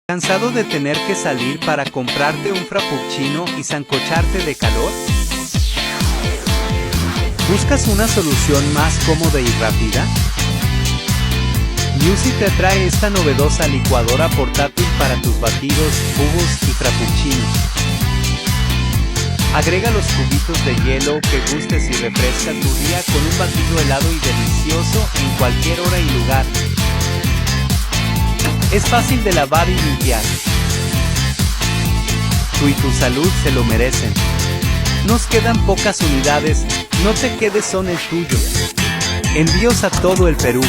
¿Cansado de tener que salir para comprarte un frappuccino y sancocharte de calor? ¿Buscas una solución más cómoda y rápida? Newsy te trae esta novedosa licuadora portátil para tus batidos, jugos y frappuccinos. Agrega los cubitos de hielo que gustes y refresca tu día con un batido helado y delicioso en cualquier hora y lugar. Es fácil de lavar y limpiar. Tú y tu salud se lo merecen. Nos quedan pocas unidades, no te quedes, son el tuyo. Envíos a todo el Perú.